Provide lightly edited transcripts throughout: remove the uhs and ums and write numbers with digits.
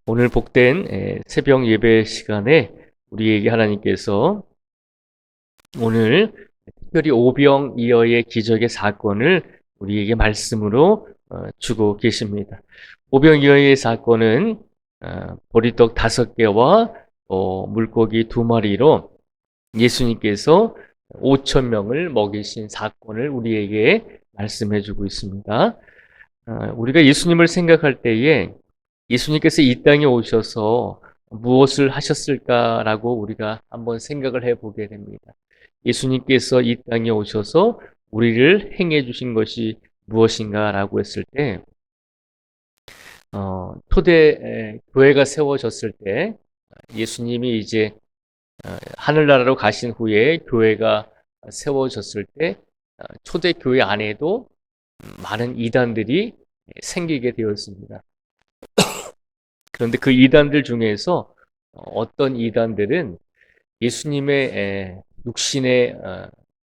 오늘 복된 새벽 예배 시간에 우리에게 하나님께서 오늘 특별히 오병이어의 기적의 사건을 우리에게 말씀으로 주고 계십니다. 오병이어의 사건은 보리떡 5개와 물고기 2마리로 예수님께서 5천 명을 먹이신 사건을 우리에게 말씀해 주고 있습니다. 우리가 예수님을 생각할 때에 예수님께서 이 땅에 오셔서 무엇을 하셨을까라고 우리가 한번 생각을 해보게 됩니다. 예수님께서 이 땅에 오셔서 우리를 행해 주신 것이 무엇인가라고 했을 때, 초대 교회가 세워졌을 때 예수님이 이제 하늘나라로 가신 후에 교회가 세워졌을 때 초대 교회 안에도 많은 이단들이 생기게 되었습니다. 그런데 그 이단들 중에서 어떤 이단들은 예수님의 육신의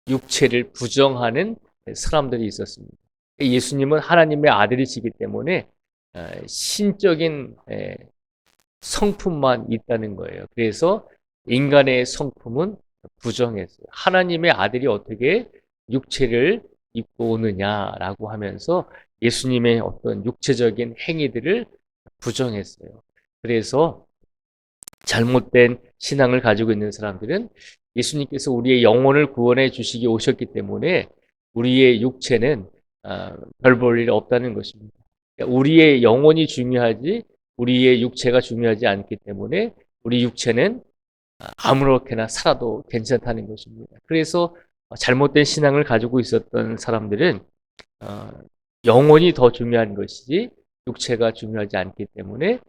육체를 부정하는 사람들이 있었습니다. 예수님은 하나님의 아들이시기 때문에 신적인 성품만 있다는 거예요. 그래서 인간의 성품은 부정했어요. 하나님의 아들이 어떻게 육체를 입고 오느냐라고 하면서 예수님의 어떤 육체적인 행위들을 부정했어요. 그래서 잘못된 신앙을 가지고 있는 사람들은 예수님께서 우리의 영혼을 구원해 주시기 오셨기 때문에 우리의 육체는 별 볼 일 없다는 것입니다. 우리의 영혼이 중요하지 우리의 육체가 중요하지 않기 때문에 우리 육체는 아무렇게나 살아도 괜찮다는 것입니다. 그래서 잘못된 신앙을 가지고 있었던 사람들은 영혼이 더 중요한 것이지 육체가 중요하지 않기 때문에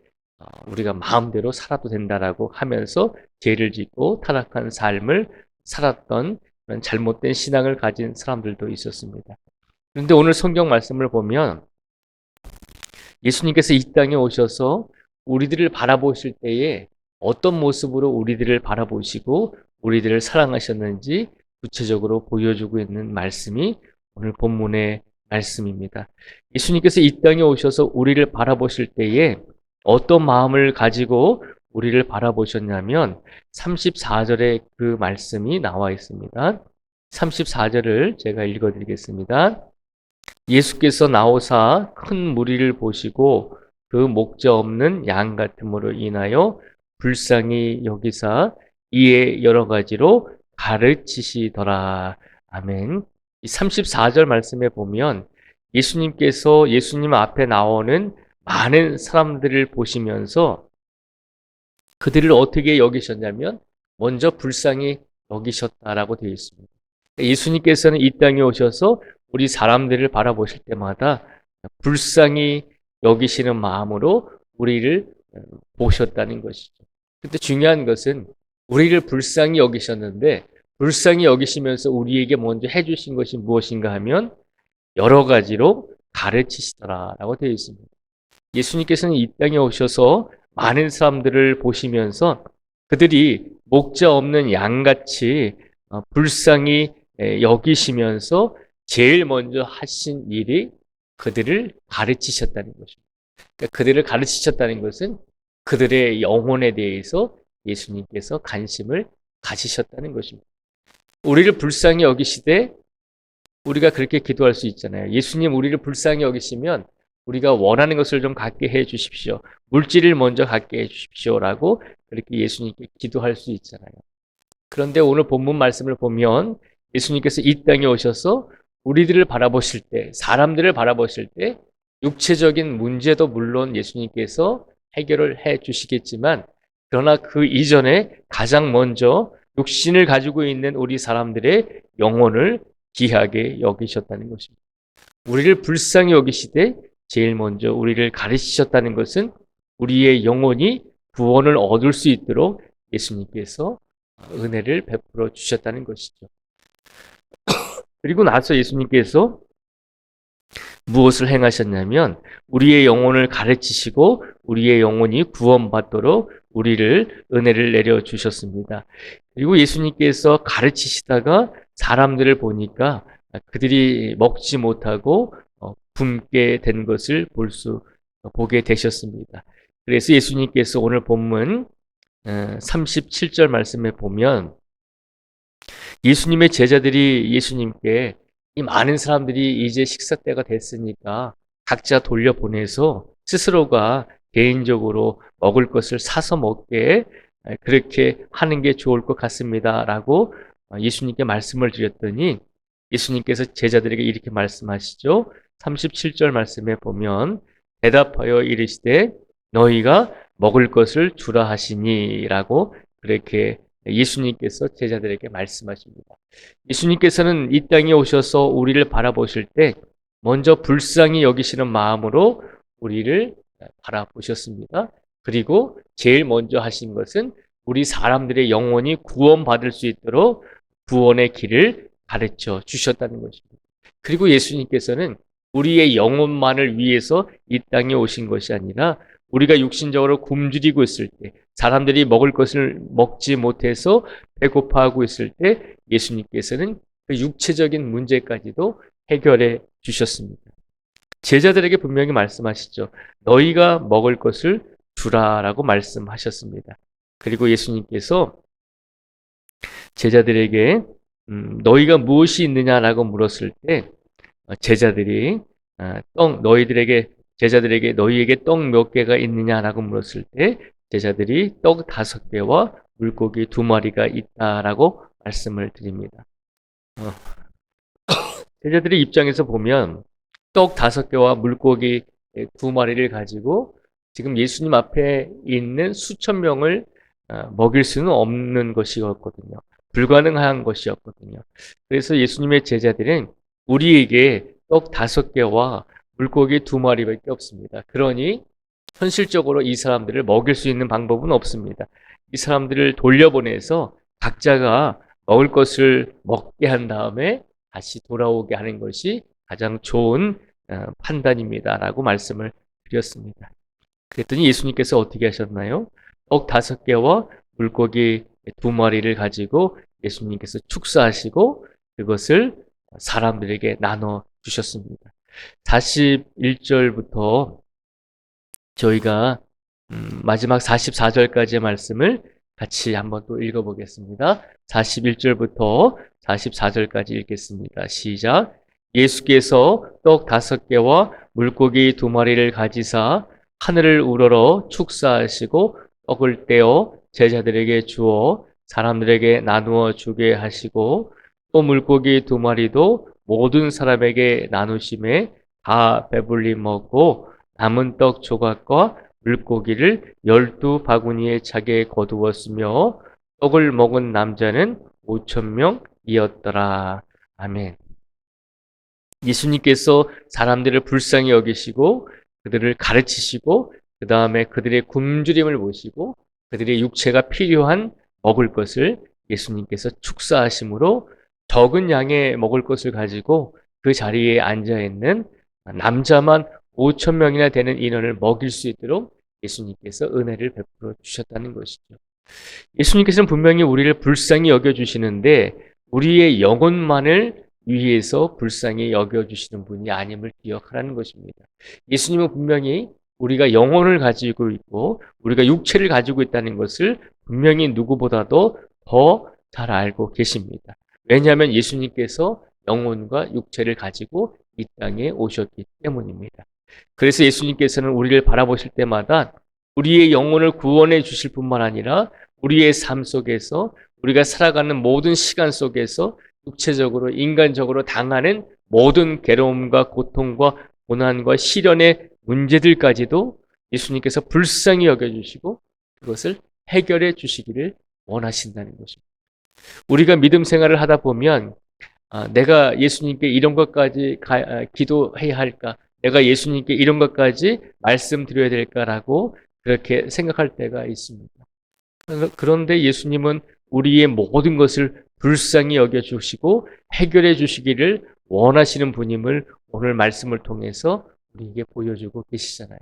우리가 마음대로 살아도 된다라고 하면서 죄를 짓고 타락한 삶을 살았던 그런 잘못된 신앙을 가진 사람들도 있었습니다. 그런데 오늘 성경 말씀을 보면 예수님께서 이 땅에 오셔서 우리들을 바라보실 때에 어떤 모습으로 우리들을 바라보시고 우리들을 사랑하셨는지 구체적으로 보여주고 있는 말씀이 오늘 본문의 말씀입니다. 예수님께서 이 땅에 오셔서 우리를 바라보실 때에 어떤 마음을 가지고 우리를 바라보셨냐면 34절에 그 말씀이 나와 있습니다. 34절을 제가 읽어드리겠습니다. 예수께서 나오사 큰 무리를 보시고 그 목자 없는 양 같음으로 인하여 불쌍히 여기사 이에 여러 가지로 가르치시더라. 아멘. 이 34절 말씀에 보면 예수님께서 예수님 앞에 나오는 많은 사람들을 보시면서 그들을 어떻게 여기셨냐면 먼저 불쌍히 여기셨다라고 되어 있습니다. 예수님께서는 이 땅에 오셔서 우리 사람들을 바라보실 때마다 불쌍히 여기시는 마음으로 우리를 보셨다는 것이죠. 근데 중요한 것은 우리를 불쌍히 여기셨는데 불쌍히 여기시면서 우리에게 먼저 해주신 것이 무엇인가 하면 여러 가지로 가르치시더라라고 되어 있습니다. 예수님께서는 이 땅에 오셔서 많은 사람들을 보시면서 그들이 목자 없는 양같이 불쌍히 여기시면서 제일 먼저 하신 일이 그들을 가르치셨다는 것입니다. 그러니까 그들을 가르치셨다는 것은 그들의 영혼에 대해서 예수님께서 관심을 가지셨다는 것입니다. 우리를 불쌍히 여기시되 우리가 그렇게 기도할 수 있잖아요. 예수님 우리를 불쌍히 여기시면 우리가 원하는 것을 좀 갖게 해 주십시오. 물질을 먼저 갖게 해 주십시오라고 그렇게 예수님께 기도할 수 있잖아요. 그런데 오늘 본문 말씀을 보면 예수님께서 이 땅에 오셔서 우리들을 바라보실 때, 사람들을 바라보실 때 육체적인 문제도 물론 예수님께서 해결을 해 주시겠지만 그러나 그 이전에 가장 먼저 육신을 가지고 있는 우리 사람들의 영혼을 귀하게 여기셨다는 것입니다. 우리를 불쌍히 여기시되 제일 먼저 우리를 가르치셨다는 것은 우리의 영혼이 구원을 얻을 수 있도록 예수님께서 은혜를 베풀어 주셨다는 것이죠. 그리고 나서 예수님께서 무엇을 행하셨냐면 우리의 영혼을 가르치시고 우리의 영혼이 구원받도록 우리를 은혜를 내려주셨습니다. 그리고 예수님께서 가르치시다가 사람들을 보니까 그들이 먹지 못하고 굶게 된 것을 보게 되셨습니다. 그래서 예수님께서 오늘 본문 37절 말씀에 보면 예수님의 제자들이 예수님께 이 많은 사람들이 이제 식사 때가 됐으니까 각자 돌려보내서 스스로가 개인적으로 먹을 것을 사서 먹게 그렇게 하는 게 좋을 것 같습니다. 라고 예수님께 말씀을 드렸더니 예수님께서 제자들에게 이렇게 말씀하시죠. 37절 말씀에 보면 대답하여 이르시되 너희가 먹을 것을 주라 하시니 라고 그렇게 예수님께서 제자들에게 말씀하십니다. 예수님께서는 이 땅에 오셔서 우리를 바라보실 때 먼저 불쌍히 여기시는 마음으로 우리를 바라보셨습니다. 그리고 제일 먼저 하신 것은 우리 사람들의 영혼이 구원받을 수 있도록 구원의 길을 가르쳐 주셨다는 것입니다. 그리고 예수님께서는 우리의 영혼만을 위해서 이 땅에 오신 것이 아니라 우리가 육신적으로 굶주리고 있을 때, 사람들이 먹을 것을 먹지 못해서 배고파하고 있을 때 예수님께서는 그 육체적인 문제까지도 해결해 주셨습니다. 제자들에게 분명히 말씀하시죠. 너희가 먹을 것을 주라라고 말씀하셨습니다. 그리고 예수님께서 제자들에게 너희가 무엇이 있느냐라고 물었을 때 제자들이 제자들에게 너희에게 떡 몇 개가 있느냐라고 물었을 때 제자들이 떡 5개와 물고기 2마리가 있다라고 말씀을 드립니다. 제자들의 입장에서 보면 떡 5개와 물고기 2마리를 가지고 지금 예수님 앞에 있는 수천 명을 먹일 수는 없는 것이었거든요. 불가능한 것이었거든요. 그래서 예수님의 제자들은 우리에게 떡 5개와 물고기 2마리밖에 없습니다. 그러니 현실적으로 이 사람들을 먹일 수 있는 방법은 없습니다. 이 사람들을 돌려보내서 각자가 먹을 것을 먹게 한 다음에 다시 돌아오게 하는 것이 가장 좋은 판단입니다라고 말씀을 드렸습니다. 그랬더니 예수님께서 어떻게 하셨나요? 떡 5개와 물고기 2마리를 가지고 예수님께서 축사하시고 그것을 사람들에게 나눠 주셨습니다. 41절부터 저희가 마지막 44절까지의 말씀을 같이 한번 또 읽어보겠습니다. 41절부터 44절까지 읽겠습니다. 시작. 예수께서 떡 5개와 물고기 2마리를 가지사 하늘을 우러러 축사하시고 떡을 떼어 제자들에게 주어 사람들에게 나누어 주게 하시고 또 물고기 2마리도 모든 사람에게 나누심에 다 배불리 먹고 남은 떡 조각과 물고기를 12바구니에 차게 거두었으며 떡을 먹은 남자는 5,000명이었더라. 아멘. 예수님께서 사람들을 불쌍히 여기시고 그들을 가르치시고 그 다음에 그들의 굶주림을 보시고 그들의 육체가 필요한 먹을 것을 예수님께서 축사하심으로 적은 양의 먹을 것을 가지고 그 자리에 앉아있는 남자만 5,000명이나 되는 인원을 먹일 수 있도록 예수님께서 은혜를 베풀어 주셨다는 것이죠. 예수님께서는 분명히 우리를 불쌍히 여겨주시는데 우리의 영혼만을 위해서 불쌍히 여겨주시는 분이 아님을 기억하라는 것입니다. 예수님은 분명히 우리가 영혼을 가지고 있고 우리가 육체를 가지고 있다는 것을 분명히 누구보다도 더 잘 알고 계십니다. 왜냐하면 예수님께서 영혼과 육체를 가지고 이 땅에 오셨기 때문입니다. 그래서 예수님께서는 우리를 바라보실 때마다 우리의 영혼을 구원해 주실 뿐만 아니라 우리의 삶 속에서 우리가 살아가는 모든 시간 속에서 육체적으로 인간적으로 당하는 모든 괴로움과 고통과 고난과 시련의 문제들까지도 예수님께서 불쌍히 여겨주시고 그것을 해결해 주시기를 원하신다는 것입니다. 우리가 믿음 생활을 하다 보면 내가 예수님께 이런 것까지 기도해야 할까? 내가 예수님께 이런 것까지 말씀드려야 될까라고 그렇게 생각할 때가 있습니다. 그런데 예수님은 우리의 모든 것을 불쌍히 여겨주시고 해결해 주시기를 원하시는 분임을 오늘 말씀을 통해서 우리에게 보여주고 계시잖아요.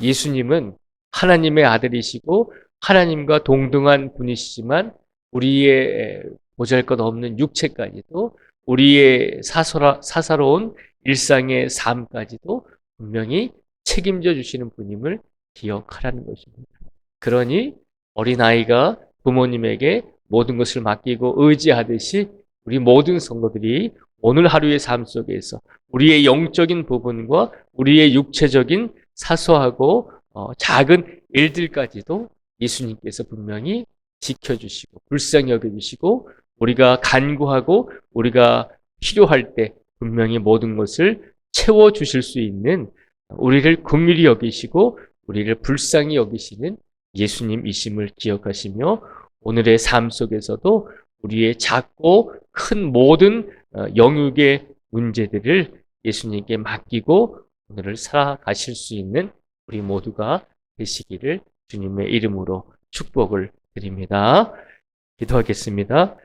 예수님은 하나님의 아들이시고 하나님과 동등한 분이시지만 우리의 보잘것없는 육체까지도 우리의 사사로운 일상의 삶까지도 분명히 책임져 주시는 분임을 기억하라는 것입니다. 그러니 어린아이가 부모님에게 모든 것을 맡기고 의지하듯이 우리 모든 성도들이 오늘 하루의 삶 속에서 우리의 영적인 부분과 우리의 육체적인 사소하고 작은 일들까지도 예수님께서 분명히 지켜주시고 불쌍히 여겨주시고 우리가 간구하고 우리가 필요할 때 분명히 모든 것을 채워주실 수 있는 우리를 긍휼히 여기시고 우리를 불쌍히 여기시는 예수님이심을 기억하시며 오늘의 삶 속에서도 우리의 작고 큰 모든 영육의 문제들을 예수님께 맡기고 오늘을 살아가실 수 있는 우리 모두가 되시기를 주님의 이름으로 축복을 드립니다. 기도하겠습니다.